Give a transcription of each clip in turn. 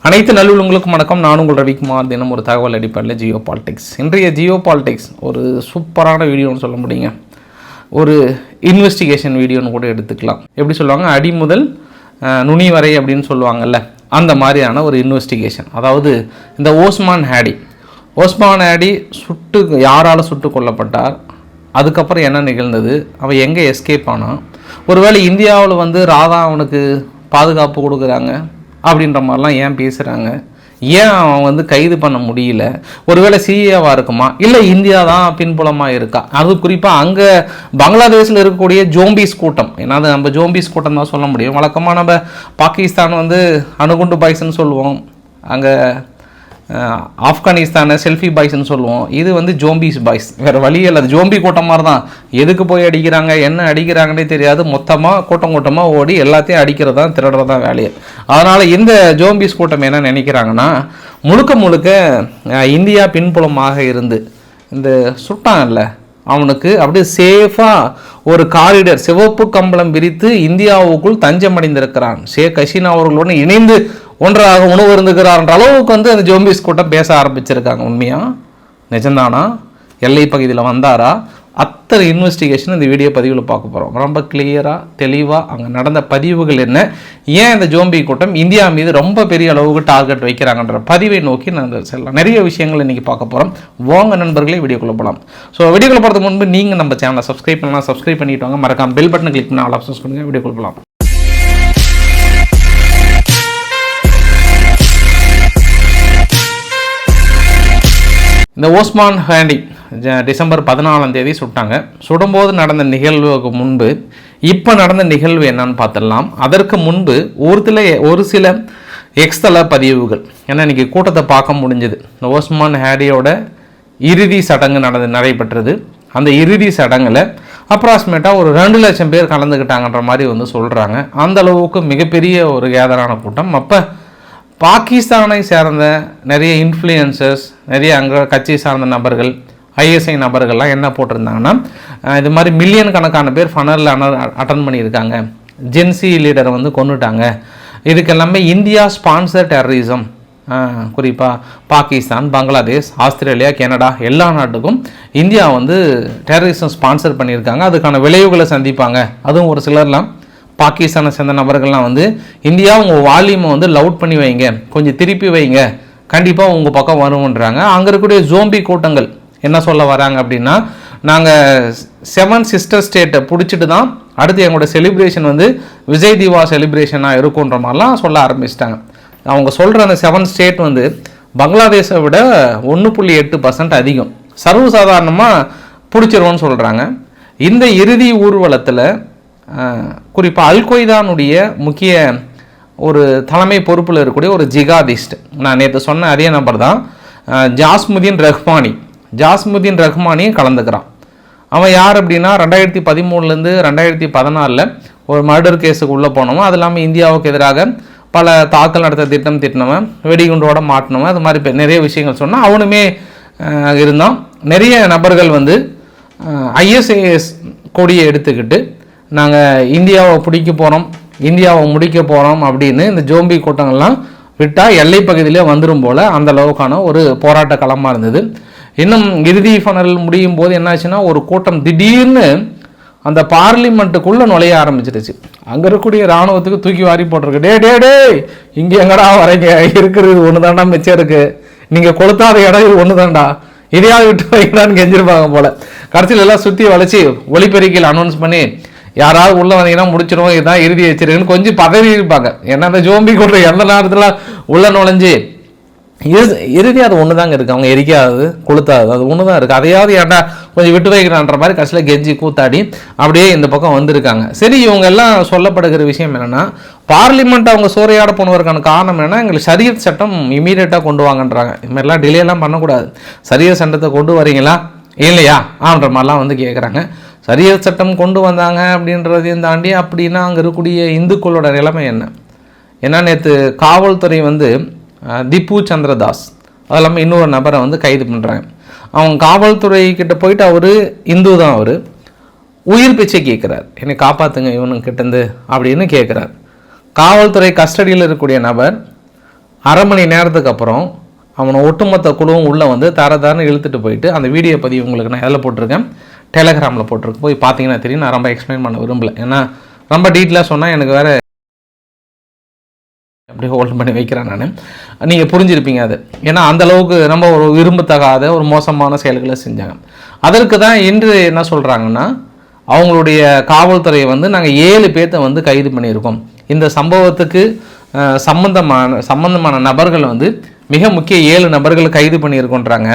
அனைத்து நல்லுள்ளங்களுக்கும் வணக்கம். நான் உங்கள் ரவிக்குமார். தினம் ஒரு தகவல் அடிப்படையில் ஜியோ பாலிடிக்ஸ். இன்றைய ஜியோ பாலிடிக்ஸ் ஒரு சூப்பரான வீடியோன்னு சொல்ல முடியுங்க. ஒரு இன்வெஸ்டிகேஷன் வீடியோன்னு கூட எடுத்துக்கலாம். எப்படி சொல்லுவாங்க, அடி முதல் நுனி வரை அப்படின்னு சொல்லுவாங்கல்ல, அந்த மாதிரியான ஒரு இன்வெஸ்டிகேஷன். அதாவது இந்த ஓஸ்மான் ஹேடி யாரால் சுட்டு கொல்லப்பட்டார், அதுக்கப்புறம் என்ன நிகழ்ந்தது, அவன் எங்கே எஸ்கேப் ஆனான், ஒருவேளை இந்தியாவில் ராதா அவனுக்கு பாதுகாப்பு கொடுக்குறாங்க அப்படின்ற மாதிரிலாம் ஏன் பேசுகிறாங்க, ஏன் அவன் கைது பண்ண முடியல, ஒருவேளை சிஏவாக இருக்குமா, இல்லை இந்தியா தான் பின்புலமாக இருக்கா, அது குறிப்பாக அங்கே பங்களாதேஷில் இருக்கக்கூடிய ஜோம்பிஸ் கூட்டம். ஏன்னா அது நம்ம ஜோம்பிஸ் கூட்டம் தான் சொல்ல முடியும். வழக்கமாக நம்ம பாகிஸ்தான் அணுகுண்டு பாய்ஸ்ன்னு சொல்லுவோம், அங்கே ஆப்கானிஸ்தானை செல்ஃபி பாய்ஸ்ன்னு சொல்லுவோம். இது ஜோம்பிஸ் பாய்ஸ், வேறு வழியே இல்லை. அது ஜோம்பி கூட்டம் மாதிரி தான். எதுக்கு போய் அடிக்கிறாங்க, என்ன அடிக்கிறாங்கன்னே தெரியாது. மொத்தமாக கூட்டமாக ஓடி எல்லாத்தையும் அடிக்கிறது தான், திருடுறது தான் வேலையை. அதனால் இந்த ஜோம்பிஸ் கூட்டம் என்ன நினைக்கிறாங்கன்னா, முழுக்க இந்தியா பின்புலமாக இருந்து இந்த சுட்டான்ல அவனுக்கு அப்படியே சேஃபாக ஒரு காரிடர், சிவப்பு கம்பளம் விரித்து இந்தியாவுக்குள் தஞ்சம் அடைந்திருக்கிறான், ஷேக் ஹசீனா அவர்களுடன் இணைந்து ஒன்றாக உணவு இருந்துக்கிறார்ன்ற அளவுக்கு அந்த ஜோம்பிஸ் கூட்டம் பேச ஆரம்பிச்சிருக்காங்க. உண்மையா, நிஜம்தானா, எல்லை பகுதியில் வந்தாரா, அத்தனை இன்வெஸ்டிகேஷன் இந்த வீடியோ பதிவில் பார்க்க போகிறோம். ரொம்ப கிளியராக தெளிவாக அங்கே நடந்த பதிவுகள் என்ன, ஏன் இந்த ஜோம்பி கூட்டம் இந்தியா மீது ரொம்ப பெரிய அளவுக்கு டார்கெட் வைக்கிறாங்கன்ற பதிவை நோக்கி நாங்கள் செல்லலாம். நிறைய விஷயங்கள் இன்றைக்கி பார்க்க போகிறோம். வாங்க நண்பர்களே, வீடியோக்குள்ளே போகலாம். ஸோ வீடியோக்குள்ளே போகிறதுக்கு முன்பு நீங்கள் நம்ம சேனலை சப்ஸ்கிரைப் பண்ணலாம், சப்ஸ்கிரைப் பண்ணிட்டு வாங்க. மறக்காம பெல் பட்டனை கிளிக் பண்ணி ஆல் ஆப்ஷன்ஸ் கொடுங்க. வீடியோக்குள்ளே போகலாம். இந்த ஓஸ்மான் ஹேடி டிசம்பர் 14 சுட்டாங்க. சுடும்போது நடந்த நிகழ்வுக்கு முன்பு இப்போ நடந்த நிகழ்வு என்னன்னு பார்த்துடலாம். அதற்கு முன்பு ஒரு சில எக்ஸ்தல பதிவுகள். ஏன்னா இன்றைக்கி கூட்டத்தை பார்க்க முடிஞ்சது. இந்த ஓஸ்மான் ஹேடியோட இறுதி சடங்கு நடைபெற்றது. அந்த இறுதி சடங்கில் அப்ராக்சிமேட்டாக ஒரு 2 லட்சம் பேர் கலந்துக்கிட்டாங்கன்ற மாதிரி சொல்கிறாங்க. அந்த அளவுக்கு மிகப்பெரிய ஒரு கேதரான கூட்டம். அப்போ பாகிஸ்தானை சேர்ந்த நிறைய இன்ஃப்ளூயன்சர்ஸ், நிறைய அங்கே கட்சி சார்ந்த நபர்கள், ஐஎஸ்ஐ நபர்கள்லாம் என்ன போட்டிருந்தாங்கன்னா, இது மாதிரி மில்லியன் கணக்கான பேர் ஃபனலில் அட்டன் பண்ணியிருக்காங்க, ஜென்சி லீடரை கொண்டுட்டாங்க, இதுக்கெல்லாமே இந்தியா ஸ்பான்சர் டெரரிசம். குறிப்பாக பாகிஸ்தான், பங்களாதேஷ், ஆஸ்திரேலியா, கனடா எல்லா நாட்டுக்கும் இந்தியா டெரரிசம் ஸ்பான்சர் பண்ணியிருக்காங்க. அதுக்கான விளைவுகளை சந்திப்பாங்க. அதுவும் ஒரு சிலர்லாம் பாகிஸ்தானை சேர்ந்த நபர்கள்லாம் இந்தியா உங்கள் வால்யூமை லவுட் பண்ணி வைங்க, கொஞ்சம் திருப்பி வைங்க, கண்டிப்பாக உங்கள் பக்கம் வரும்ன்றாங்க. அங்கே இருக்கக்கூடிய ஜோம்பி கூட்டங்கள் என்ன சொல்ல வராங்க அப்படின்னா, நாங்கள் 7 சிஸ்டர் ஸ்டேட்டை பிடிச்சிட்டு தான் அடுத்து எங்களோட செலிப்ரேஷன் விஜய் திவா செலிப்ரேஷனாக இருக்குன்ற மாதிரிலாம் சொல்ல ஆரம்பிச்சிட்டாங்க. அவங்க சொல்கிற அந்த 7 ஸ்டேட் பங்களாதேஷை விட 1.8% அதிகம், சர்வசாதாரணமாக பிடிச்சிருவோன்னு சொல்கிறாங்க. இந்த இறுதி ஊர்வலத்தில் குறிப்பாக அல்கொய்தானுடைய முக்கிய ஒரு தலைமை பொறுப்பில் இருக்கக்கூடிய ஒரு ஜிகாதிஸ்ட், நான் நேற்று சொன்ன அதே நபர் தான், ஜாஸ்முதீன் ரஹ்மானியும் கலந்துக்கிறான். அவன் யார் அப்படின்னா, 2013 2014 ஒரு மர்டர் கேஸுக்கு உள்ளே போனவன். அது இல்லாமல் இந்தியாவுக்கு எதிராக பல தாக்கல் நடத்த திட்டனவன், வெடிகுண்டோட மாட்டினவன், அது மாதிரி நிறைய விஷயங்கள் சொன்னால் அவனுமே இருந்தான். நிறைய நபர்கள் ஐஎஸ்ஐஎஸ் கொடியை எடுத்துக்கிட்டு நாங்கள் இந்தியாவை பிடிக்க போகிறோம், இந்தியாவை முடிக்க போகிறோம் அப்படின்னு இந்த ஜோம்பி கூட்டங்கள்லாம் விட்டால் எல்லை பகுதியிலே வந்துடும் போல் அந்த அளவுக்கான ஒரு போராட்ட களமாக இருந்தது. இன்னும் இறுதி ஃபனல் முடியும் போது என்னாச்சுன்னா, ஒரு கூட்டம் திடீர்னு அந்த பார்லிமெண்ட்டுக்குள்ளே நுழைய ஆரம்பிச்சிருச்சு. அங்கே இருக்கக்கூடிய இராணுவத்துக்கு தூக்கி வாரி போட்டிருக்கு. டே இங்கே எங்கடா வரைங்க, இருக்கிறது ஒன்று தாண்டா மிச்சம் இருக்குது, நீங்கள் கொளுத்தாத இடம் இது ஒன்று தாண்டா, இதையாவது விட்டு வைக்கலான்னு கெஞ்சிருப்பாங்க போல். கடைசியில் எல்லாம் சுற்றி வளைச்சி ஒலிபெருக்கியில் அனௌன்ஸ் பண்ணி, யாராவது உள்ளே வந்தீங்கன்னா முடிச்சிடும், இதுதான் இறுதி வச்சிருக்குன்னு கொஞ்சம் பதவி இருப்பாங்க. ஏன்னா அந்த ஜோம்பி கொண்டு எந்த நேரத்தில் உள்ள நுழைஞ்சி இறுதி அது ஒன்று தாங்க இருக்குது. அவங்க எரிக்காதது கொளுத்தாது, அது ஒன்று தான் இருக்குது. அதையாவது ஏன்டா கொஞ்சம் விட்டு வைக்கிறான்ற மாதிரி கடைசியில் கெஞ்சி கூத்தாடி அப்படியே இந்த பக்கம் வந்திருக்காங்க. சரி, இவங்க எல்லாம் சொல்லப்படுகிற விஷயம் என்னென்னா, பார்லிமெண்ட் அவங்க சூறையாட போனதற்கான காரணம் என்னென்னா, எங்களுக்கு ஷரியத் சட்டம் இமீடியட்டாக கொண்டு வாங்கன்றாங்க. இது மாதிரிலாம் டிலேலாம் பண்ணக்கூடாது, ஷரியத் சட்டத்தை கொண்டு வரீங்களா இல்லையா அப்படின்ற மாதிரிலாம் கேட்குறாங்க. ஷரியத் சட்டம் கொண்டு வந்தாங்க அப்படின்றதையும் தாண்டி அப்படின்னா அங்கே இருக்கக்கூடிய இந்துக்களோட நிலைமை என்ன, நேற்று காவல்துறை திப்பு சந்திரதாஸ், அது இல்லாமல் இன்னொரு நபரை கைது பண்ணுறாங்க. அவங்க காவல்துறை கிட்ட போயிட்டு, அவர் இந்து தான், அவர் உயிர் பிச்சை கேட்குறார், என்னை காப்பாற்றுங்க இவனுக்கிட்டேருந்து அப்படின்னு கேட்குறார். காவல்துறை கஸ்டடியில் இருக்கக்கூடிய நபர் அரை மணி நேரத்துக்கு அப்புறம் அவனை ஒட்டுமொத்த குழுவும் உள்ளே வந்து தரன்னு இழுத்துட்டு போயிட்டு, அந்த வீடியோ பதிவு உங்களுக்கு நான் எதில் போட்டிருக்கேன், டெலகிராமில் போட்டிருக்கேன். போய் பார்த்தீங்கன்னா தெரியும். நான் ரொம்ப எக்ஸ்பிளைன் பண்ண விரும்பல, ஏன்னா ரொம்ப டீட்டெயிலாக சொன்னால் எனக்கு வேறு அப்படி ஹோல்ட் பண்ணி வைக்கிறேன் நான். நீங்கள் புரிஞ்சிருப்பீங்க அது. ஏன்னா அந்தளவுக்கு நம்ம ஒரு விரும்பத்தகாத ஒரு மோசமான செயல்களை செஞ்சாங்க. அதற்கு தான் இன்று என்ன சொல்கிறாங்கன்னா, அவங்களுடைய காவல்துறையை வந்து நாங்கள் 7 பேர்த்தை வந்து கைது பண்ணியிருக்கோம். இந்த சம்பவத்துக்கு சம்பந்தமான நபர்கள் வந்து மிக முக்கிய 7 நபர்களை கைது பண்ணியிருக்கோன்றாங்க.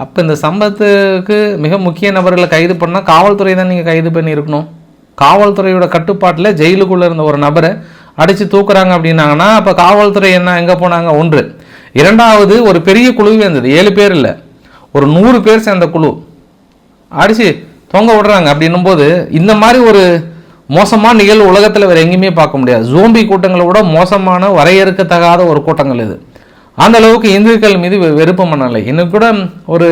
அப்போ இந்த சம்பவத்துக்கு மிக முக்கிய நபர்களை கைது பண்ணால் காவல்துறை தான் நீங்கள் கைது பண்ணியிருக்கணும். காவல்துறையோட கட்டுப்பாட்டில் ஜெயிலுக்குள்ளே இருந்த ஒரு நபரை அடித்து தூக்குறாங்க அப்படின்னாங்கன்னா அப்போ காவல்துறை என்ன எங்கே போனாங்க? ஒன்று. இரண்டாவது, ஒரு பெரிய குழுவே இருந்தது, 7 பேர் இல்லை, ஒரு 100 பேர் சேர்ந்த குழு அடித்து தொங்க விடுறாங்க. அப்படின்னும் போது இந்த மாதிரி ஒரு மோசமான நிகழ்வு உலகத்தில் வேறு எங்கேயுமே பார்க்க முடியாது. ஜோம்பி கூட்டங்களை விட மோசமான வரையறுக்கத்தகாத ஒரு கூட்டங்கள் இது. அந்த அளவுக்கு இந்துக்கள் மீது வெறுப்பு மனநிலை. இன்னும் கூட ஒரு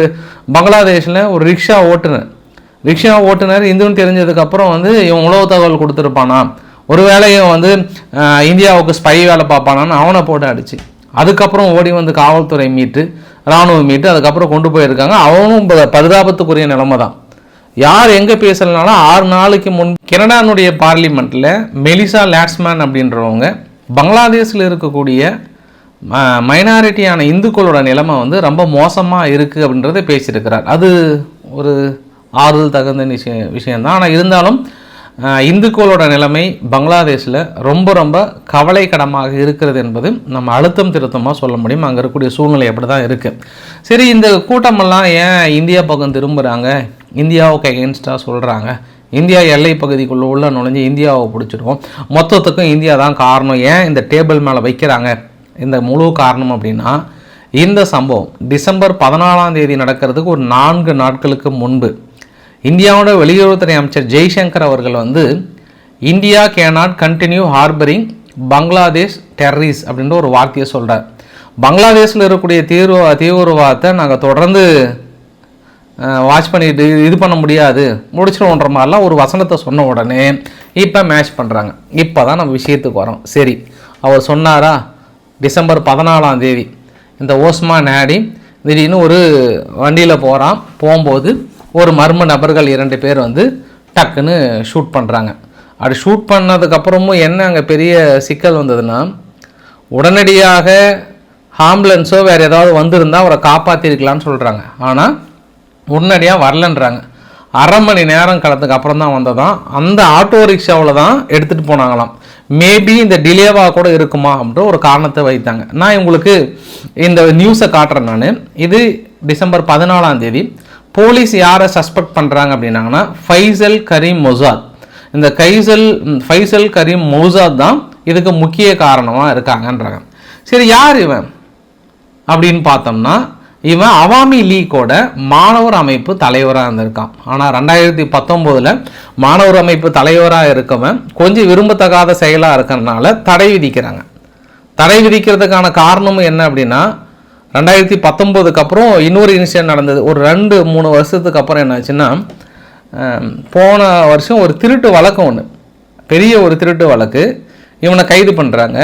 பங்களாதேஷில் ஒரு ரிக்ஷா ஓட்டுநர் இந்துன்னு தெரிஞ்சதுக்கப்புறம் வந்து இவன் உளவு தகவல் கொடுத்துருப்பானா, ஒரு வேலையும் வந்து இந்தியாவுக்கு ஸ்பை வேலை பார்ப்பானான்னு அவனை போட்டு அடிச்சு, அதுக்கப்புறம் ஓடி வந்து காவல்துறை மீட்டு, இராணுவம் மீட்டு, அதுக்கப்புறம் கொண்டு போயிருக்காங்க. அவனும் பரிதாபத்துக்குரிய நிலைமை தான். யார் எங்கே பேசலனாலும் 6 நாளைக்கு முன் கனடானுடைய பார்லிமெண்ட்டில் மெலிசா லாட்ஸ்மேன் அப்படின்றவங்க பங்களாதேஷில் இருக்கக்கூடிய மைனாரிட்டியான இந்துக்களோட நிலைமை வந்து ரொம்ப மோசமாக இருக்குது அப்படின்றத பேசியிருக்கிறார். அது ஒரு ஆறுதல் தகுந்த விஷயந்தான். ஆனால் இருந்தாலும் இந்துக்களோட நிலைமை பங்களாதேஷில் ரொம்ப ரொம்ப கவலைக்கிடமாக இருக்கிறது என்பது நம்ம அழுத்தம் திருத்தமாக சொல்ல முடியும். அங்கே இருக்கக்கூடிய சூழ்நிலை அப்படி தான் இருக்குது. சரி, இந்த கூட்டமெல்லாம் ஏன் இந்தியா பக்கம் திரும்புகிறாங்க, இந்தியாவுக்கு எகென்ஸ்டாக சொல்கிறாங்க, இந்தியா எல்லை பகுதிக்குள்ளே உள்ள நுழைஞ்சு இந்தியாவை பிடிச்சிருக்கோம், மொத்தத்துக்கும் இந்தியா தான் காரணம், ஏன் இந்த டேபிள் மேலே வைக்கிறாங்க இந்த முழு காரணம் அப்படின்னா, இந்த சம்பவம் டிசம்பர் 14ஆம் தேதி நடக்கிறதுக்கு ஒரு 4 நாட்களுக்கு முன்பு இந்தியாவோட வெளியுறவுத்துறை அமைச்சர் ஜெய்சங்கர் அவர்கள் வந்து India cannot continue harbouring Bangladesh terrorist அப்படின்ற ஒரு வார்த்தையை சொல்கிறார். பங்களாதேஷில் இருக்கக்கூடிய தீவிரவாதத்தை நாங்கள் தொடர்ந்து வாட்ச் பண்ணிட்டு இது பண்ண முடியாது, முடிச்சிடுவோன்ற மாதிரிலாம் ஒரு வசனத்தை சொன்ன உடனே இப்போ மேட்ச் பண்ணுறாங்க. இப்போ தான் நம்ம விஷயத்துக்கு வரோம். சரி, அவர் சொன்னாரா டிசம்பர் 14ஆம் தேதி இந்த ஓஸ்மான் ஹேடி திடீர்னு ஒரு வண்டியில் போகும்போது ஒரு மர்ம நபர்கள் 2 பேர் வந்து டக்குன்னு ஷூட் பண்ணுறாங்க. அப்படி ஷூட் பண்ணதுக்கப்புறமும் என்ன அங்கே பெரிய சிக்கல் வந்ததுன்னா, உடனடியாக ஆம்புலன்ஸோ வேறு ஏதாவது வந்திருந்தால் அவரை காப்பாற்றிருக்கலான்னு சொல்கிறாங்க. ஆனால் உடனடியாக வரலன்றாங்க. அரை மணி நேரம் கடந்ததுக்கு அப்புறம் தான் வந்ததான். அந்த ஆட்டோ ரிக்ஷாவில் தான் எடுத்துகிட்டு போனாங்களாம். மேபி இந்த டிலேவாக கூட இருக்குமா அப்படின்ற ஒரு காரணத்தை வைத்தாங்க. நான் உங்களுக்கு இந்த நியூஸை காட்டுறேன். நான் இது டிசம்பர் 14ஆம் தேதி போலீஸ் யாரை சஸ்பெக்ட் பண்ணுறாங்க அப்படின்னாங்கன்னா ஃபைசல் கரீம் மொசாத். இந்த ஃபைசல் கரீம் மொசாத் தான் இதுக்கு முக்கிய காரணமாக இருக்காங்கன்றாங்க. சரி, யார் இவன் அப்படின்னு பார்த்தோம்னா, இவன் அவாமி லீக்கோட மாணவர் அமைப்பு தலைவராக இருந்திருக்கான். ஆனால் 2019 மாணவர் அமைப்பு தலைவராக இருக்கவன் கொஞ்சம் விரும்பத்தகாத செயலாக இருக்கிறதுனால தடை விதிக்கிறாங்க. தடை விதிக்கிறதுக்கான காரணமும் என்ன அப்படின்னா, 2019 அப்புறம் இன்னொரு இன்சிடென்ட் நடந்தது. ஒரு 2-3 வருஷத்துக்கு அப்புறம் என்னாச்சுன்னா, போன வருஷம் ஒரு திருட்டு வழக்கு ஒன்று, பெரிய ஒரு திருட்டு வழக்கு, இவனை கைது பண்ணுறாங்க.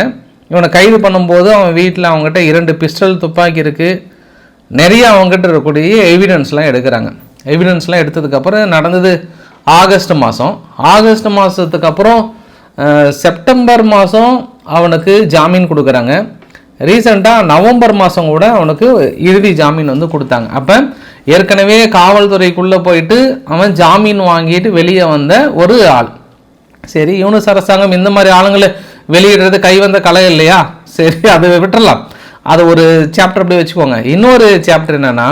இவனை கைது பண்ணும்போது அவன் வீட்டில் அவங்ககிட்ட 2 பிஸ்டல் துப்பாக்கி இருக்குது, நிறைய அவங்ககிட்ட இருக்கக்கூடிய எவிடன்ஸ்லாம் எடுக்கிறாங்க. எவிடன்ஸ்லாம் எடுத்ததுக்கப்புறம் நடந்தது ஆகஸ்ட் மாதத்துக்கு அப்புறம் செப்டம்பர் மாதம் அவனுக்கு ஜாமீன் கொடுக்குறாங்க. ரீசெண்டாக நவம்பர் மாதம் கூட அவனுக்கு இறுதி ஜாமீன் வந்து கொடுத்தாங்க. அப்போ ஏற்கனவே காவல்துறைக்குள்ளே போயிட்டு அவன் ஜாமீன் வாங்கிட்டு வெளியே வந்த ஒரு ஆள். சரி, யூனிஸ் அரசாங்கம் இந்த மாதிரி ஆளுங்களை வெளியிடுறது கைவந்த கலை இல்லையா? சரி, அதை விட்டுடலாம், அது ஒரு சாப்டர் அப்படி வச்சுக்கோங்க. இன்னொரு சாப்டர் என்னென்னா,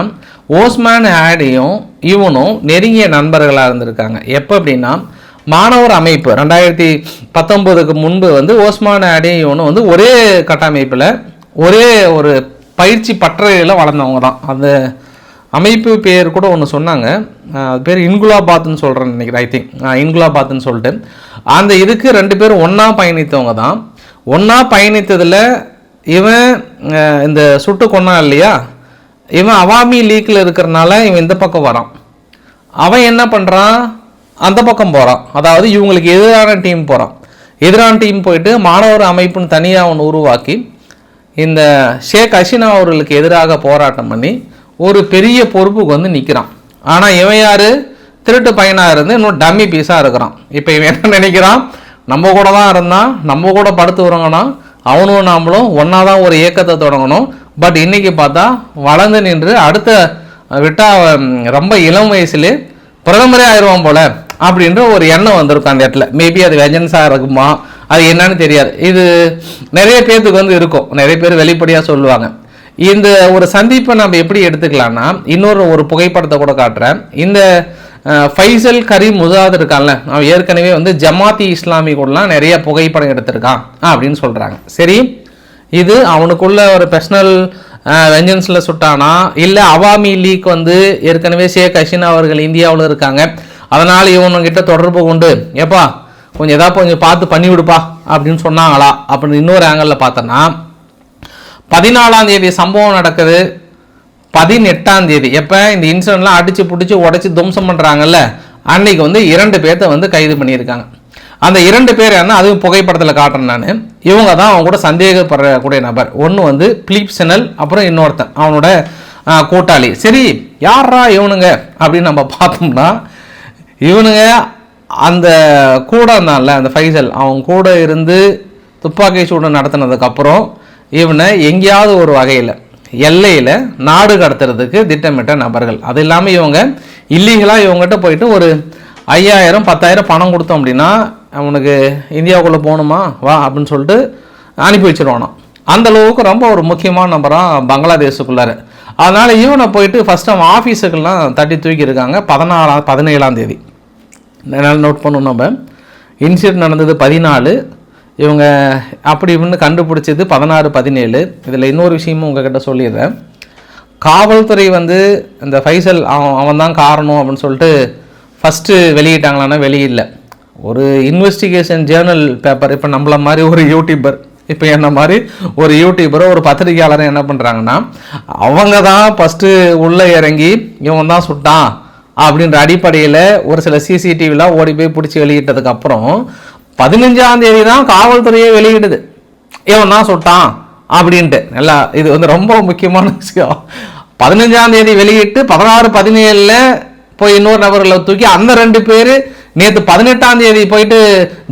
ஓஸ்மான் ஹேடியும் இவனும் நெருங்கிய நண்பர்களாக இருந்திருக்காங்க. எப்போ அப்படின்னா, மாணவர் அமைப்பு 2019க்கு முன்பு வந்து ஓஸ்மான் ஹேடியும் இவனும் வந்து ஒரே கட்டமைப்பில் ஒரே ஒரு பயிற்சி பட்டறையில் வளர்ந்தவங்க தான். அந்த அமைப்பு பேர் கூட ஒன்று சொன்னாங்க, அது பேர் இன்குலாபாத்னு சொல்கிறேன்னு நினைக்கிறேன். ஐ திங்க் இன்குலாபாத்னு சொல்லிட்டு அந்த இதுக்கு 2 பேரும் ஒன்றா பயணித்தவங்க தான். ஒன்றா பயணித்ததில் இவன் இந்த சுட்டு கொண்டான் இல்லையா, இவன் அவாமி லீக்கில் இருக்கிறனால இவன் இந்த பக்கம் வரான். அவன் என்ன பண்ணுறான், அந்த பக்கம் போகிறான். அதாவது இவங்களுக்கு எதிரான டீம் போகிறான். எதிரான டீம் போயிட்டு மாணவர் அமைப்புன்னு தனியாக ஒன்று உருவாக்கி இந்த ஷேக் ஹசீனா அவர்களுக்கு எதிராக போராட்டம் பண்ணி ஒரு பெரிய பொறுப்புக்கு வந்து நிற்கிறான். ஆனால் இவன் யார்? திருட்டு பையனாக இருந்து இன்னும் டம்மி பீஸாக இருக்கிறான். இப்போ இவன் என்ன நினைக்கிறான்? நம்ம கூட தான் இருந்தான், நம்ம கூட படுத்து உறங்கணும், அவனும் நாமளும் ஒன்றா தான் ஒரு இயக்கத்தை தொடங்கணும். பட் இன்றைக்கி பார்த்தா வளர்ந்து நின்று அடுத்த விட்டால் ரொம்ப இளம் வயசுலே பிரதமரே ஆயிடுவான் போல அப்படின்ற ஒரு எண்ணம் வந்திருக்கும் அந்த இடத்துல. மேபி அது வெஞ்சன்ஸாக இருக்குமா, அது என்னன்னு தெரியாது. இது நிறைய பேர்த்துக்கு வந்து இருக்கும், நிறைய பேர் வெளிப்படையாக சொல்லுவாங்க. இந்த ஒரு சந்திப்பை நம்ம எப்படி எடுத்துக்கலாம்னா, இன்னொரு புகைப்படத்தை கூட காட்டுறேன். இந்த ஃபைசல் கரீம் முசாத் இருக்கான்ல, அவன் ஏற்கனவே வந்து ஜமாத்தி இஸ்லாமி கூடலாம் நிறைய புகைப்படம் எடுத்திருக்கான் அப்படின்னு சொல்கிறாங்க. சரி, இது அவனுக்குள்ள ஒரு பர்சனல் வெஞ்சன்ஸில் சுட்டானா, இல்லை அவாமி லீக் வந்து ஏற்கனவே ஷேக் ஹசீனா அவர்கள் இந்தியாவில் இருக்காங்க, அதனால் இவனுங்கிட்ட தொடர்பு கொண்டு ஏப்பா கொஞ்சம் எதாவது கொஞ்சம் பார்த்து பண்ணி விடுப்பா அப்படின்னு சொன்னாங்களா அப்படின்னு இன்னொரு ஆங்கிளில் பார்த்தோன்னா, 14ஆம் தேதி சம்பவம் நடக்குது, 18ஆம் தேதி எப்போ இந்த இன்சிடென்ட்லாம் அடித்து பிடிச்சி உடச்சி துவம்சம் பண்ணுறாங்கல்ல, அன்னைக்கு வந்து 2 பேர்த்த வந்து கைது பண்ணியிருக்காங்க. அந்த 2 பேர் என்ன, அதுவும் புகைப்படத்தில் காட்டுறேன் நான். இவங்க தான் அவங்க கூட சந்தேகப்படக்கூடிய நபர். ஒன்று வந்து பிலிப் செனல், அப்புறம் இன்னொருத்தன் அவனோட கூட்டாளி. சரி, யாரா இவனுங்க அப்படின்னு நம்ம பார்த்தோம்னா, இவனுங்க அந்த கூட இருந்தான்ல அந்த ஃபைசல், அவங்க கூட இருந்து துப்பாக்கி சூடு நடத்தினதுக்கப்புறம் இவனை எங்கேயாவது ஒரு வகையில் எல்லையில் நாடு கடத்துறதுக்கு திட்டமிட்ட நபர்கள். அது இல்லாமல் இவங்க இல்லீகலாக இவங்ககிட்ட போயிட்டு ஒரு 5000 10,000 பணம் கொடுத்தோம் அப்படின்னா அவனுக்கு இந்தியாவுக்குள்ளே போகணுமா வா அப்படின்னு சொல்லிட்டு அனுப்பி வச்சிருவானோ. அந்த அளவுக்கு ரொம்ப ஒரு முக்கியமான நபராக பங்களாதேஷுக்குள்ளார. அதனால் இவனை போயிட்டு ஃபஸ்ட்டு அவன் ஆஃபீஸுக்கெல்லாம் தட்டி தூக்கியிருக்காங்க 17ஆம் தேதி. என்னால் நோட் பண்ணணும். நம்ம இன்சிடென்ட் நடந்தது 14, இவங்க அப்படி இப்படின்னு கண்டுபிடிச்சது 16 17. இதில் இன்னொரு விஷயமும் உங்ககிட்ட சொல்லிடுறேன். காவல்துறை வந்து இந்த ஃபைசல் அவன் தான் காரணம் அப்படின்னு சொல்லிட்டு ஃபஸ்ட்டு வெளியிட்டாங்களான்னா வெளியில்லை. ஒரு இன்வெஸ்டிகேஷன் ஜேர்னல் பேப்பர், இப்போ நம்மள மாதிரி ஒரு யூடியூபர், இப்போ என்ன மாதிரி ஒரு யூடியூபரோ ஒரு பத்திரிகையாளரை என்ன பண்ணுறாங்கன்னா, அவங்க தான் ஃபஸ்ட்டு உள்ளே இறங்கி இவன் தான் சுட்டான் அப்படின்ற அடிப்படையில் ஒரு சில சிசிடிவிலாம் ஓடி போய் பிடிச்சி வெளியிட்டதுக்கப்புறம் 15ஆம் தேதி தான் காவல்துறையே வெளியிடுது இவன் தான் சுட்டான் அப்படின்ட்டு. நல்லா, இது வந்து ரொம்ப முக்கியமான விஷயம். 15ஆம் தேதி வெளியிட்டு 16 17 போய் இன்னொரு நபர்களை தூக்கி அந்த 2 பேர் நேற்று 18ஆம் தேதி போயிட்டு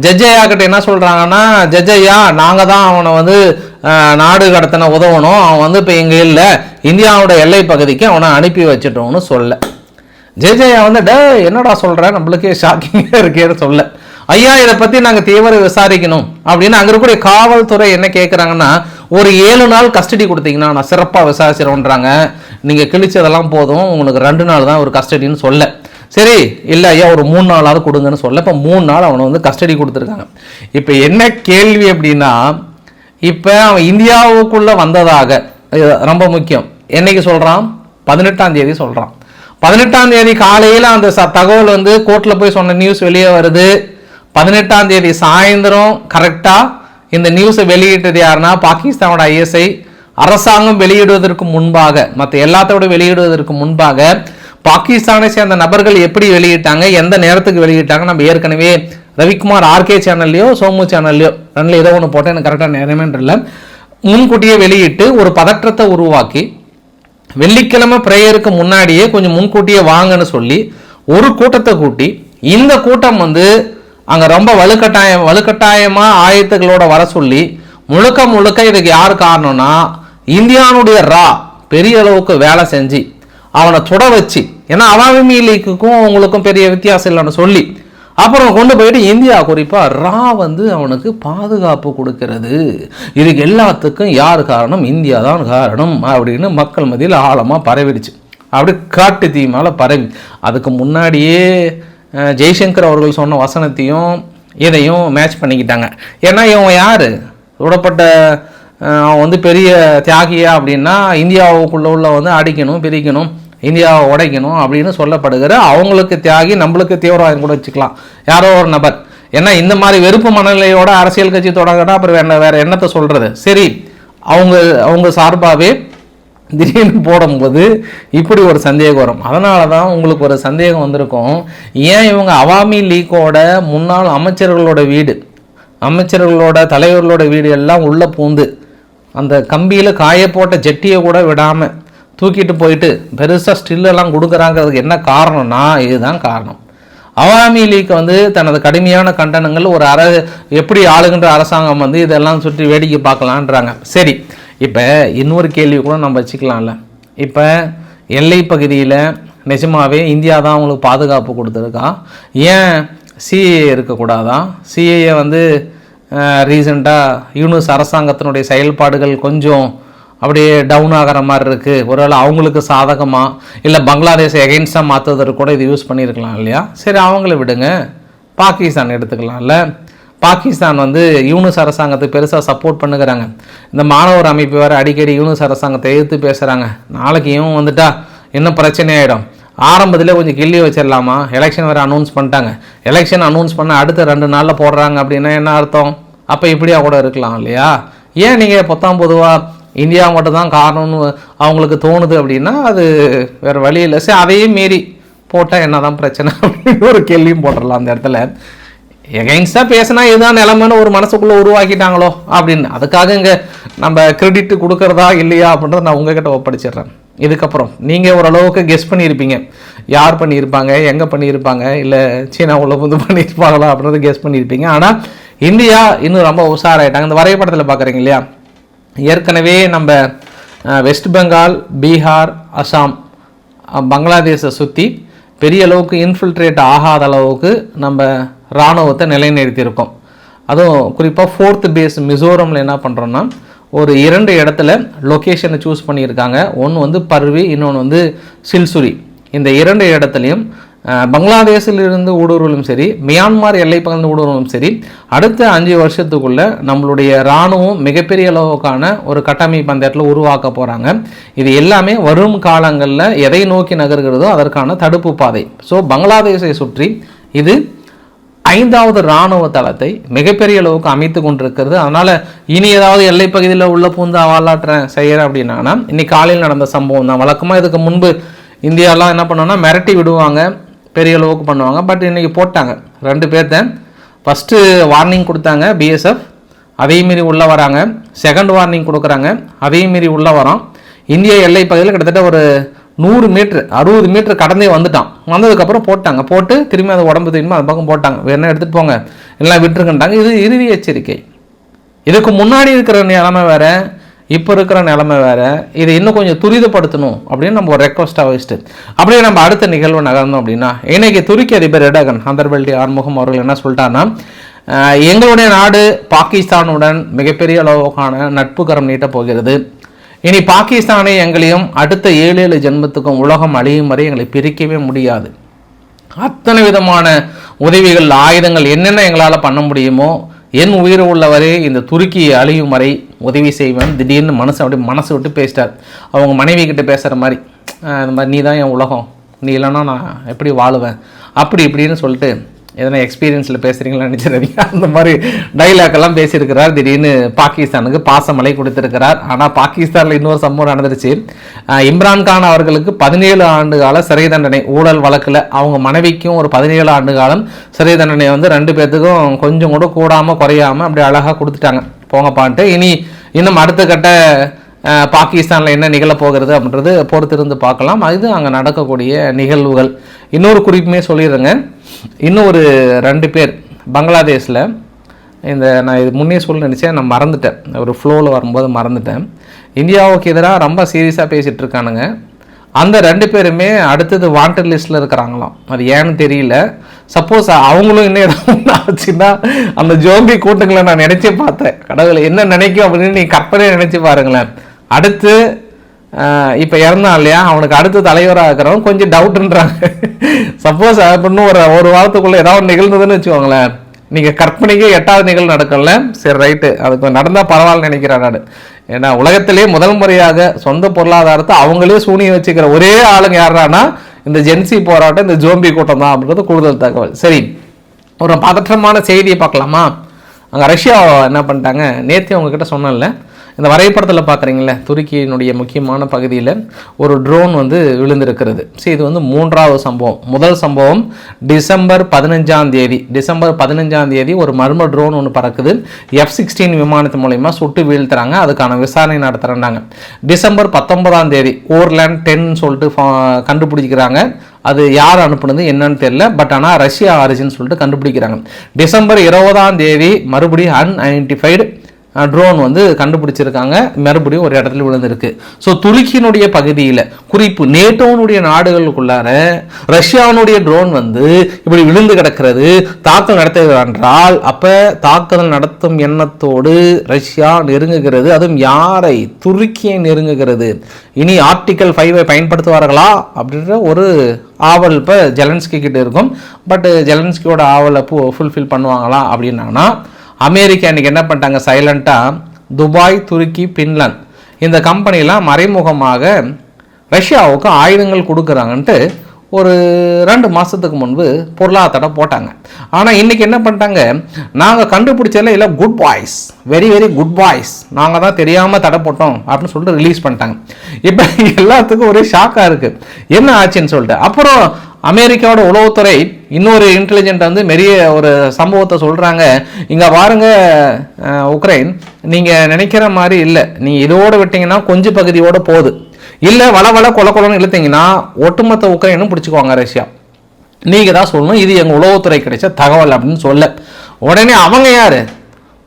ஜட்ஜையா கிட்ட என்ன சொல்கிறாங்கன்னா, ஜட்ஜையா நாங்கள் தான் அவனை வந்து நாடு கடத்தின உதவணும், அவன் வந்து இப்போ இங்கே இல்லை, இந்தியாவோட எல்லை பகுதிக்கு அவனை அனுப்பி வச்சுட்டோன்னு சொல்ல. ஜெஜயா வந்து என்னடா சொல்கிற, நம்மளுக்கே ஷாக்கிங்காக இருக்கேன்னு சொல்ல. ஐயா இதை பற்றி நாங்கள் தீவிர விசாரிக்கணும் அப்படின்னு அங்கே இருக்கக்கூடிய காவல்துறை என்ன கேட்குறாங்கன்னா, ஒரு 7 நாள் கஸ்டடி கொடுத்தீங்கன்னா நான் சிறப்பாக விசாரிச்சிரோன்றாங்க. நீங்கள் கிழிச்சதெல்லாம் போதும், உங்களுக்கு 2 நாள் தான் ஒரு கஸ்டடின்னு சொல்ல. சரி இல்லை ஐயா ஒரு 3 நாளாவது கொடுங்கன்னு சொல்ல. இப்போ 3 நாள் அவனை வந்து கஸ்டடி கொடுத்துருக்காங்க. இப்போ என்ன கேள்வி அப்படின்னா, இப்போ அவன் இந்தியாவுக்குள்ளே வந்ததாக ரொம்ப முக்கியம். என்னைக்கு சொல்கிறான்? 18ஆம் தேதி சொல்கிறான். 18ஆம் தேதி காலையில் அந்த தகவல் வந்து கோர்ட்டில் போய் சொன்ன நியூஸ் வெளியே வருது. 18ஆம் தேதி சாயந்தரம் கரெக்டாக இந்த நியூஸை வெளியிட்டது யாருன்னா பாகிஸ்தானோட ISI. அரசாங்கம் வெளியிடுவதற்கு முன்பாக, மற்ற எல்லாத்தோட வெளியிடுவதற்கு முன்பாக பாகிஸ்தானை சேர்ந்த நபர்கள் எப்படி வெளியிட்டாங்க, எந்த நேரத்துக்கு வெளியிட்டாங்க, நம்ம ஏற்கனவே ரவிக்குமார் RK சேனல்லையோ சோமு சேனல்லையோ 2ல் ஏதோ ஒன்று போட்டேன், எனக்கு கரெக்டாக நேரமேன்ற இல்லை, முன்கூட்டியே வெளியிட்டு ஒரு பதற்றத்தை உருவாக்கி வெள்ளிக்கிழமை ப்ரேயருக்கு முன்னாடியே கொஞ்சம் முன்கூட்டியே வாங்கன்னு சொல்லி ஒரு கூட்டத்தை கூட்டி, இந்த கூட்டம் வந்து அங்கே ரொம்ப வலுக்கட்டாயமாக ஆயத்துகளோட வர சொல்லி முழுக்க இதுக்கு யார் காரணம்னா இந்தியாவுடைய பெரிய அளவுக்கு வேலை செஞ்சு அவனை சுட வச்சு, ஏன்னா அவாமி லீக்குக்கும் அவங்களுக்கும் பெரிய வித்தியாசம் இல்லைன்னு சொல்லி அப்புறம் கொண்டு போயிட்டு இந்தியா குறிப்பாக வந்து அவனுக்கு பாதுகாப்பு கொடுக்கிறது. இதுக்கு எல்லாத்துக்கும் யார் காரணம்? இந்தியா தான் காரணம் அப்படின்னு மக்கள் மத்தியில் ஆழமாக பரவிடுச்சு. அப்படி காட்டு தீ மேலே பரவி. அதுக்கு முன்னாடியே ஜெய்சங்கர் அவர்கள் சொன்ன வசனத்தையும் இதையும் மேட்ச் பண்ணிக்கிட்டாங்க. ஏன்னா இவன் யார்? விடப்பட்ட அவன் வந்து பெரிய தியாகியா அப்படின்னா இந்தியாவுக்குள்ள உள்ள வந்து அடிக்கணும், பிரிக்கணும், இந்தியாவை உடைக்கணும் அப்படின்னு சொல்லப்படுகிற அவங்களுக்கு தியாகி, நம்மளுக்கு தீவிரவாதம் கூட வச்சுக்கலாம் யாரோ ஒரு நபர். ஏன்னா இந்த மாதிரி வெறுப்பு மனநிலையோட அரசியல் கட்சி தொடங்கினா அப்புறம் வேற என்னத்தை சொல்கிறது? சரி, அவங்க சார்பாகவே திடீர்னு போடும்போது இப்படி ஒரு சந்தேகம் வரும். அதனால தான் உங்களுக்கு ஒரு சந்தேகம் வந்திருக்கும், ஏன் இவங்க அவாமி லீக்கோட முன்னாள் அமைச்சர்களோட வீடு, அமைச்சர்களோட தலைவர்களோட வீடு எல்லாம் உள்ளே பூந்து அந்த கம்பியில் காய போட்ட ஜெட்டியை கூட விடாமல் தூக்கிட்டு போயிட்டு பெருசாக ஸ்டில்லெல்லாம் கொடுக்குறாங்கிறதுக்கு என்ன காரணம்னா இதுதான் காரணம். அவாமி லீக் வந்து தனது கடுமையான கண்டனங்கள் ஒரு எப்படி ஆளுகின்ற அரசாங்கம் வந்து இதெல்லாம் சுற்றி வேடிக்கை பார்க்கலான்றாங்க. சரி, இப்போ இன்னொரு கேள்வி கூட நம்ம வச்சுக்கலாம்ல. இப்போ எல்லை பகுதியில் நிஜமாகவே இந்தியா தான் அவங்களுக்கு பாதுகாப்பு கொடுத்துருக்கா? ஏன் சிஏஏ இருக்கக்கூடாதா? சிஏஏ வந்து ரீசெண்டாக யூனிஸ் அரசாங்கத்தினுடைய செயல்பாடுகள் கொஞ்சம் அப்படியே டவுன் ஆகிற மாதிரி இருக்குது. ஒருவேளை அவங்களுக்கு சாதகமாக இல்லை பங்களாதேஷை எகெயின்ஸ்டாக மாற்றுவதற்கு கூட இது யூஸ் பண்ணியிருக்கலாம் இல்லையா? சரி, அவங்கள விடுங்க. பாகிஸ்தான் எடுத்துக்கலாம்ல. பாகிஸ்தான் வந்து யூனிஸ் அரசாங்கத்துக்கு பெருசாக சப்போர்ட் பண்ணுகிறாங்க. இந்த மாணவர் அமைப்பு வேறு அடிக்கடி யூனிஸ் அரசாங்கத்தை எதிர்த்து பேசுகிறாங்க. நாளைக்கு இவன் வந்துட்டா இன்னும் பிரச்சனை ஆகிடும். ஆரம்பத்தில் கொஞ்சம் கிள்ளி வச்சிடலாமா? எலெக்ஷன் வேறு அனௌன்ஸ் பண்ணிட்டாங்க. எலெக்ஷன் அனௌன்ஸ் பண்ண அடுத்த 2 நாளில் போடுறாங்க அப்படின்னா என்ன அர்த்தம்? அப்போ இப்படியா கூட இருக்கலாம் இல்லையா? ஏன் நீங்கள் பொதுவாக இந்தியா மட்டும் தான் காரணம்னு அவங்களுக்கு தோணுது அப்படின்னா அது வேறு வழி இல்லை. சரி, அதையும் மீறி போட்டால் என்ன தான் பிரச்சனை அப்படின்னு ஒரு கேள்வியும் போட்டுடலாம் அந்த இடத்துல. எகைன்ஸ்டாக பேசினா இதுதான் நிலைமைன்னு ஒரு மனசுக்குள்ளே உருவாக்கிட்டாங்களோ அப்படின்னு. அதுக்காக இங்கே நம்ம கிரெடிட் கொடுக்குறதா இல்லையா அப்படின்றத நான் உங்ககிட்ட ஒப்படைச்சிடுறேன். இதுக்கப்புறம் நீங்கள் ஓரளவுக்கு கெஸ் பண்ணியிருப்பீங்க, யார் பண்ணியிருப்பாங்க, எங்கே பண்ணியிருப்பாங்க, இல்லை சீனா உள்ள வந்து பண்ணியிருப்பாங்களா அப்படின்றத கெஸ் பண்ணியிருப்பீங்க. ஆனால் இந்தியா இன்னும் ரொம்ப உஷாராயிட்டாங்க. இந்த வரைபடத்தில் பார்க்குறீங்க இல்லையா? ஏற்கனவே நம்ம வெஸ்ட் பெங்கால், பீகார், அசாம், பங்களாதேஷை சுற்றி பெரிய அளவுக்கு இன்ஃபில்ட்ரேட் ஆகாத அளவுக்கு நம்ம இராணுவத்தை நிலைநிறுத்தியிருக்கோம். அதுவும் குறிப்பாக 4th பேஸ் மிசோரமில் என்ன பண்ணுறோன்னா ஒரு 2 இடத்துல லொக்கேஷனை சூஸ் பண்ணியிருக்காங்க. ஒன்று வந்து பர்வி, இன்னொன்று வந்து சில்சுரி. இந்த 2 இடத்துலையும் பங்களாதேஷிலிருந்து ஊடுருவலும் சரி, மியான்மர் எல்லை பகுதியில் ஊடுருவலும் சரி, அடுத்த 5 வருஷத்துக்குள்ளே நம்மளுடைய இராணுவம் மிகப்பெரிய அளவுக்கான ஒரு கட்டமைப்பு அந்த இடத்துல உருவாக்க போகிறாங்க. இது எல்லாமே வரும் காலங்களில் எதை நோக்கி நகர்கிறதோ அதற்கான தடுப்பு பாதை. ஸோ பங்களாதேஷை சுற்றி இது 5வது இராணுவ தளத்தை மிகப்பெரிய அளவுக்கு அமைத்து கொண்டிருக்கிறது. அதனால் இனி ஏதாவது எல்லை பகுதியில் உள்ள பூந்து அவாலாட்டுறேன் செய்கிறேன் அப்படின்னா இன்னைக்கு காலையில் நடந்த சம்பவம் தான். வழக்கமாக இதுக்கு முன்பு இந்தியாலாம் என்ன பண்ணோன்னா மிரட்டி விடுவாங்க, பெரிய அளவுக்கு பண்ணுவாங்க. பட் இன்றைக்கி போட்டாங்க. 2 பேர்த்த ஃபஸ்ட்டு வார்னிங் கொடுத்தாங்க பிஎஸ்எஃப், அதையும் மீறி உள்ளே வராங்க. செகண்ட் வார்னிங் கொடுக்குறாங்க, அதையும் மீறி உள்ளே வரோம். இந்திய எல்லை பகுதியில் கிட்டத்தட்ட ஒரு 100 மீட்ரு 60 மீட்ரு கடந்தே வந்துட்டான். வந்ததுக்கப்புறம் போட்டாங்க. போட்டு திரும்பி அது உடம்பு திரும்பி அந்த பக்கம் போட்டாங்க. வேணா எடுத்துகிட்டு போங்க, எல்லாம் விட்டுருக்குன்ட்டாங்க. இது இறுதி எச்சரிக்கை. இதுக்கு முன்னாடி இருக்கிற நிலைமை வேறு, இப்போ இருக்கிற நிலைமை வேறு. இதை இன்னும் கொஞ்சம் துரிதப்படுத்தணும் அப்படின்னு நம்ம ஒரு ரெக்வஸ்ட்டாக வச்சுட்டு அப்படியே நம்ம அடுத்த நிகழ்வு நகர்ந்தோம் அப்படின்னா, இன்னைக்கு துருக்கி அதிபர் எர்டோகன் அந்தர்பெல்டி ஆறுமுகம் அவர்கள் என்ன சொல்லிட்டாருன்னா, எங்களுடைய நாடு பாகிஸ்தானுடன் மிகப்பெரிய அளவுக்கான நட்பு கரம் நீட்டப் போகிறது. இனி பாகிஸ்தானை எங்களையும் அடுத்த 7 ஜென்மத்துக்கும் உலகம் அழியும் வரை எங்களை பிரிக்கவே முடியாது. அத்தனை விதமான உதவிகள், ஆயுதங்கள் என்னென்ன எங்களால் பண்ண முடியுமோ என் உயிர் உள்ளவரை இந்த துருக்கி அழியும் வரை உதவி செய்வேன். திடீர்னு மனசு விட்டு பேசிட்டார். அவங்க மனைவி கிட்ட பேசுகிற மாதிரி, இந்த மாதிரி நீ தான் என் உலகம், நீ இல்லைன்னா நான் எப்படி வாழுவேன் அப்படி இப்படின்னு சொல்லிட்டு எதனா எக்ஸ்பீரியன்ஸில் பேசுகிறீங்களா நினச்சிடாதீங்க. அந்த மாதிரி டைலாக்கெல்லாம் பேசியிருக்கிறார். திடீர்னு பாகிஸ்தானுக்கு பாசமலை கொடுத்துருக்கிறார். ஆனால் பாகிஸ்தானில் இன்னொரு சம்பவம் நடந்துருச்சு. இம்ரான்கான் அவர்களுக்கு 17 ஆண்டு கால சிறை தண்டனை ஊழல் வழக்கில். அவங்க மனைவிக்கும் ஒரு 17 ஆண்டு காலம் சிறை தண்டனை வந்து 2 பேர்த்துக்கும் கொஞ்சம் கூட கூடாமல் குறையாமல் அப்படி அழகாக கொடுத்துட்டாங்க. போங்கப்பான்ட்டு இனி இன்னும் அடுத்த கட்ட பாகிஸ்தானில் என்ன நிகழப்போகிறது அப்படின்றது பொறுத்திருந்து பார்க்கலாம். இது அங்கே நடக்கக்கூடிய நிகழ்வுகள். இன்னொரு குறிப்புமே சொல்லிடுறேங்க. இன்னும் ஒரு 2 பேர் பங்களாதேஷில், இந்த நான் இது முன்னே சொல்ல நினச்சேன், நான் மறந்துட்டேன், ஒரு ஃப்ளோவில் வரும்போது மறந்துட்டேன். இந்தியாவுக்கு எதிராக ரொம்ப சீரியஸாக பேசிகிட்டு இருக்கானுங்க. அந்த 2 பேருமே அடுத்தது வாண்டட் லிஸ்ட்டில் இருக்கிறாங்களாம். அது ஏன்னு தெரியல. சப்போஸ் அவங்களும் இன்னும் ஏதாவது ஆச்சுன்னா அந்த ஜோம்பி கூட்டங்களை நான் நினச்சி பார்த்தேன். கடவுளை என்ன நினைக்கும் அப்படின்னு நீ கற்பனை நினச்சி பாருங்களேன். அடுத்து இப்போ இறந்தான் இல்லையா, அவனுக்கு அடுத்த தலைவராக இருக்கிறவங்க கொஞ்சம் டவுட்டுன்றாங்க. சப்போஸ் இன்னும் ஒரு வாரத்துக்குள்ளே ஏதாவது நிகழ்ந்ததுன்னு வச்சுக்கோங்களேன், நீங்கள் கற்பனைக்கு 8வது நிகழ்வு நடக்கல. சரி, ரைட்டு, அதுக்கு நடந்தால் பரவாயில்ல நினைக்கிறேன் நான். ஏன்னா உலகத்திலே முதல் முறையாக சொந்த பொருளாதாரத்தை அவங்களே சூனிய வச்சுக்கிற ஒரே ஆளுங்க யாரானா இந்த ஜென்சி போராட்டம், இந்த ஜோம்பி கூட்டம் தான் அப்படின்றது கூடுதல் தகவல். சரி, ஒரு பதற்றமான செய்தியை பார்க்கலாமா? அங்கே ரஷ்யா என்ன பண்ணிட்டாங்க, நேற்று அவங்கக்கிட்ட சொன்னேன்ல, இந்த வரைபடத்தில் பார்க்குறீங்களே துருக்கியினுடைய முக்கியமான பகுதியில் ஒரு ட்ரோன் வந்து விழுந்திருக்கிறது. சரி, இது வந்து மூன்றாவது சம்பவம். முதல் சம்பவம் டிசம்பர் 15 ஒரு மர்ம ட்ரோன் ஒன்று பறக்குது. F-16 விமானத்து மூலயமா சுட்டு வீழ்த்துறாங்க. அதுக்கான விசாரணை நடத்துகிறாங்க. டிசம்பர் 19 ஓர்லேண்ட் 10 சொல்லிட்டு கண்டுபிடிக்கிறாங்க. அது யார் அனுப்புனது என்னன்னு தெரியல, பட் ஆனால் ரஷ்யா ஆரிஜின் சொல்லிட்டு கண்டுபிடிக்கிறாங்க. டிசம்பர் 20 மறுபடியும் அன்ஐடென்டிஃபைடு ட்ரோன் வந்து கண்டுபிடிச்சிருக்காங்க, மறுபடியும் ஒரு இடத்துல விழுந்திருக்கு. ஸோ துருக்கியினுடைய பகுதியில் குறிப்பு நேட்டோனுடைய நாடுகளுக்குள்ளார ரஷ்யாவுடைய ட்ரோன் வந்து இப்படி விழுந்து கிடக்கிறது, தாக்குதல் நடத்துகிறது என்றால் அப்போ தாக்குதல் நடத்தும் எண்ணத்தோடு ரஷ்யா நெருங்குகிறது. அதுவும் யாரை? துருக்கியை நெருங்குகிறது. இனி ஆர்டிக்கல் 5 பயன்படுத்துவார்களா அப்படின்ற ஒரு ஆவல் இப்போ ஜெலன்ஸ்கி கிட்ட இருக்கும். பட் ஜெலன்ஸ்கியோட ஆவலை ஃபுல்ஃபில் பண்ணுவாங்களா அப்படின்னாங்கன்னா அமெரிக்கா இன்றைக்கி என்ன பண்ணிட்டாங்க, சைலண்ட்டாக துபாய், துருக்கி, பின்லாந்து இந்த கம்பெனிலாம் மறைமுகமாக ரஷ்யாவுக்கு ஆயுதங்கள் கொடுக்குறாங்கன்ட்டு ஒரு 2 மாதத்துக்கு முன்பு பொருளாதார தடை போட்டாங்க. ஆனால் இன்றைக்கி என்ன பண்ணிட்டாங்க, நாங்கள் கண்டுபிடிச்சதில் இல்லை good boys, very very good boys, நாங்கள் தான் தெரியாமல் தடை போட்டோம் அப்படின்னு சொல்லிட்டு ரிலீஸ் பண்ணிட்டாங்க. இப்போ எல்லாத்துக்கும் ஒரே ஷாக்காக இருக்குது, என்ன ஆச்சுன்னு சொல்லிட்டு. அப்புறம் அமெரிக்காவோட உளவுத்துறை இன்னொரு இன்டெலிஜென்ட் வந்து பெரிய ஒரு சம்பவத்தை சொல்கிறாங்க. இங்கே பாருங்க உக்ரைன், நீங்கள் நினைக்கிற மாதிரி இல்லை, நீங்கள் இதோடு விட்டிங்கன்னா கொஞ்சம் பகுதியோடு போகுது, இல்லை வள கொலன்னு இழுத்தீங்கன்னா ஒட்டுமொத்த உக்ரைனும் பிடிச்சிக்குவாங்க ரஷ்யா, நீங்கள் தான் சொல்லணும், இது எங்கள் உளவுத்துறை கிடைச்ச தகவல் அப்படின்னு சொல்ல. உடனே அவங்க யார்?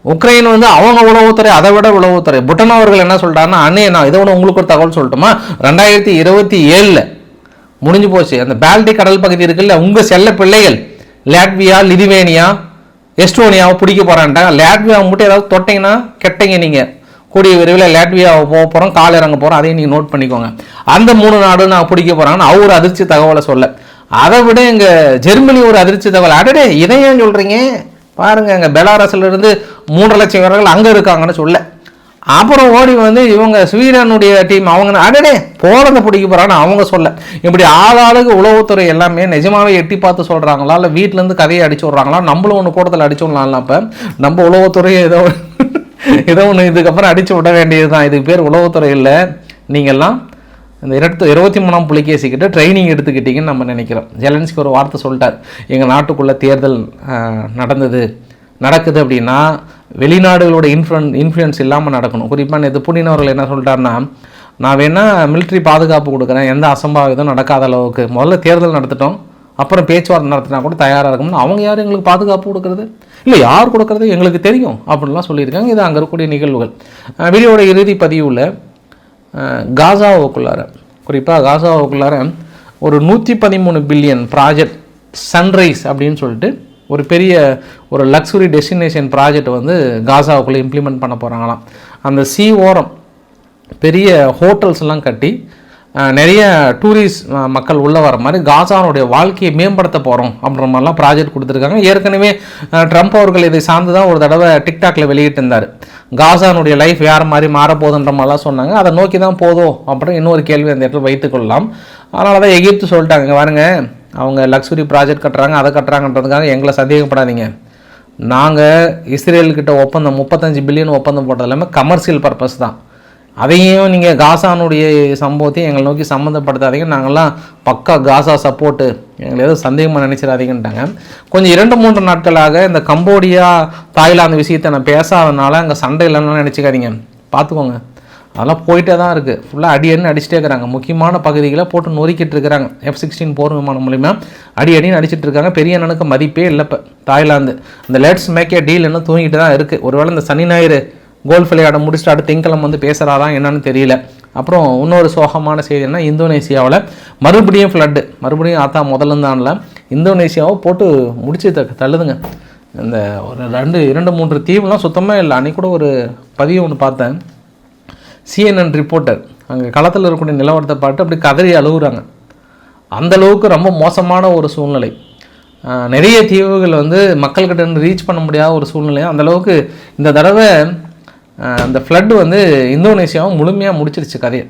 உக்ரைன் வந்து அவங்க உளவுத்துறை, அதை விட உளவுத்துறை புட்டன் அவர்கள் என்ன சொல்கிறாருன்னா, அண்ணே நான் இதை விட உங்களுக்கு ஒரு தகவல் சொல்லட்டுமா, 2027 முடிஞ்சு போச்சு, அந்த பால்டிக் கடல் பகுதி இருக்குல்ல, உங்கள் செல்ல பிள்ளைகள் லாட்வியா, லிதுவேனியா, எஸ்டோனியாவை பிடிக்க போகிறான்ட்டாங்க. லாட்வியாவை மட்டும் ஏதாவது தொட்டிங்கன்னா கெட்டீங்க, நீங்கள் கூடிய விரைவில் லாட்வியாவை போக போகிறோம், கால் இறங்க போகிறோம், அதையும் நீங்கள் நோட் பண்ணிக்கோங்க. அந்த 3 நாடு நான் பிடிக்க போகிறாங்கன்னு அவர் அதிர்ச்சி தகவலை சொல்ல. அதை விட எங்கள் ஜெர்மனி ஒரு அதிர்ச்சி தகவல், அடடே இதை ஏன் சொல்கிறீங்க பாருங்கள், எங்கள் பெலாரஸ்லேருந்து 3 லட்சம் வீரர்கள் அங்கே இருக்காங்கன்னு சொல்ல. அப்புறம் ஓடி வந்து இவங்க ஸ்வீடனுடைய டீம் அவங்க அடடே போலந்தை பிடிக்க போகிறான்னு அவங்க சொல்ல. இப்படி ஆளாளுக்கு உளவுத்துறை எல்லாமே நிஜமாவே எட்டி பார்த்து சொல்கிறாங்களா, இல்லை வீட்டிலேருந்து கதையை அடிச்சு விட்றாங்களா, நம்மளும் ஒன்று கூட்டத்தில் அடிச்சு விடலாம்ல. அப்போ நம்ம உளவுத்துறை ஏதோ ஒன்று இதுக்கப்புறம் அடித்து விட வேண்டியது தான். இதுக்கு பேர் உளவுத்துறை இல்லை. நீங்கள்லாம் இந்த 23ஆம் புலிகேசிக்கிட்ட ட்ரைனிங் எடுத்துக்கிட்டீங்கன்னு நம்ம நினைக்கிறோம். ஜெலன்ஸ்கி ஒரு வார்த்தை சொல்லிட்டார், எங்கள் நாட்டுக்குள்ளே தேர்தல் நடக்குது அப்படின்னா வெளிநாடுகளோட இன்ஃப்ளூயன்ஸ் இல்லாமல் நடக்கணும். குறிப்பாக நேற்று புடின் அவர்கள் என்ன சொல்லிட்டாருன்னா, நான் வேணால் மிலிட்ரி பாதுகாப்பு கொடுக்குறேன், எந்த அசம்பாவிதம் நடக்காத அளவுக்கு, முதல்ல தேர்தல் நடத்திட்டோம், அப்புறம் பேச்சுவார்த்தை நடத்தினா கூட தயாராக இருக்கணும்னு. அவங்க யார் எங்களுக்கு பாதுகாப்பு கொடுக்குறது, இல்லை யார் கொடுக்குறது எங்களுக்கு தெரியும் அப்படின்லாம் சொல்லியிருக்காங்க. இது அங்கே இருக்கக்கூடிய நிகழ்வுகள். வீடியோட இறுதி பதிவில் காசாவுக்குள்ளார, குறிப்பாக காசாவுக்குள்ளார ஒரு 113 பில்லியன் ப்ராஜெக்ட் சன்ரைஸ் அப்படின்னு சொல்லிட்டு ஒரு பெரிய ஒரு லக்ஸுரி டெஸ்டினேஷன் ப்ராஜெக்ட் வந்து காசாவுக்குள்ளே இம்ப்ளிமெண்ட் பண்ண போகிறாங்களாம். அந்த ஓரம் பெரிய ஹோட்டல்ஸ்லாம் கட்டி நிறைய டூரிஸ்ட் மக்கள் உள்ளே வர மாதிரி காசானுடைய வாழ்க்கையை மேம்படுத்த போகிறோம் அப்படின்ற மாதிரிலாம் ப்ராஜெக்ட் கொடுத்துருக்காங்க. ஏற்கனவே ட்ரம்ப் அவர்கள் இதை சார்ந்து தான் ஒரு தடவை டிக்டாக்ல வெளியிட்டு இருந்தார். காசானுடைய லைஃப் வேறு மாதிரி மாறப்போகுதுன்ற மாதிரிலாம் சொன்னாங்க. அதை நோக்கி தான் போதும் அப்படின்னு இன்னொரு கேள்வி அந்த இடத்துல வைத்துக்கொள்ளலாம். அதனால தான் எகிப்து சொல்லிட்டாங்க, பாருங்க அவங்க லக்ஸுரி ப்ராஜெக்ட் கட்டுறாங்க, அதை கட்டுறாங்கன்றதுக்காக எங்களை சந்தேகப்படாதீங்க, நாங்கள் இஸ்ரேல்கிட்ட ஒப்பந்தம் 35 பில்லியன் ஒப்பந்தம் போட்டது எல்லாமே கமர்ஷியல் பர்பஸ் தான், அதையும் நீங்கள் காசானுடைய சம்பவத்தையும் எங்களை நோக்கி சம்மந்தப்படுத்தாதீங்க, நாங்கள்லாம் பக்கா காசா சப்போர்ட்டு, எங்களை எதுவும் சந்தேகமாக நினச்சிடாதீங்கன்ட்டாங்க. கொஞ்சம் 2-3 நாட்களாக இந்த கம்போடியா, தாய்லாந்து விஷயத்தை நான் பேசாதனால அங்கே சண்டை இல்லைன்னு நினச்சிக்காதீங்க, பார்த்துக்கோங்க. அதெல்லாம் போயிட்டே தான் இருக்குது, ஃபுல்லாக அடின்னு அடிச்சுட்டே இருக்கிறாங்க. முக்கியமான பகுதிகளை போட்டு நொறுக்கிட்டு இருக்கிறாங்க. F-16 போர் விமானம் மூலிமா அடின்னு அடிச்சுட்டு இருக்காங்க. பெரிய அண்ணனுக்கு மதிப்பே இல்லை. இப்போ தாய்லாந்து இந்த லெட்ஸ் மேக் ஏ டீல் என்ன தூங்கிட்டு தான் இருக்குது. ஒருவேளை இந்த சனி ஞாயிறு கோல்ஃப் விளையாட முடிச்சுட்டு அடுத்த திங்கக்கிழமை வந்து பேசுகிறாரா என்னன்னு தெரியல. அப்புறம் இன்னொரு சோகமான செய்தின்னா, இந்தோனேசியாவில் மறுபடியும் ஃப்ளட்டு, மறுபடியும் ஆத்தா முதல்ல இந்தோனேசியாவை போட்டு முடிச்சு தள்ளுதுங்க. இந்த ஒரு 2-3 தீவுலாம் சுத்தமாக இல்லை. அன்றைக்கி கூட ஒரு பதிவு ஒன்று பார்த்தேன், CNN ரிப்போர்ட்டர் அங்கே களத்தில் இருக்கக்கூடிய நிலவரத்தை பார்த்து அப்படி கதறி அழுகுறாங்க. அந்தளவுக்கு ரொம்ப மோசமான ஒரு சூழ்நிலை. நிறைய தீவுகள் வந்து மக்கள்கிட்ட இருந்து ரீச் பண்ண முடியாத ஒரு சூழ்நிலை. அந்தளவுக்கு இந்த தடவை அந்த ஃப்ளட்டு வந்து இந்தோனேசியாவும் முழுமையாக முடிச்சிருச்சு கதையை.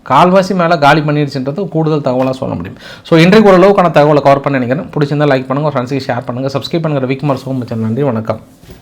கால்வாசி மேலே காலி பண்ணிடுச்சுன்றது கூடுதல் தகவலாக சொல்ல முடியும். ஸோ இன்றைக்கு ஓரளவுக்கான தகவலை கவர் பண்ண நினைக்கிறேன். பிடிச்சிருந்தால் லைக் பண்ணுங்கள், ஃப்ரெண்ட்ஸுக்கு ஷேர் பண்ணுங்கள், சப்ஸ்கிரைப் பண்ணுங்கள். ரவிக்குமார் சோமச்சன். நன்றி, வணக்கம்.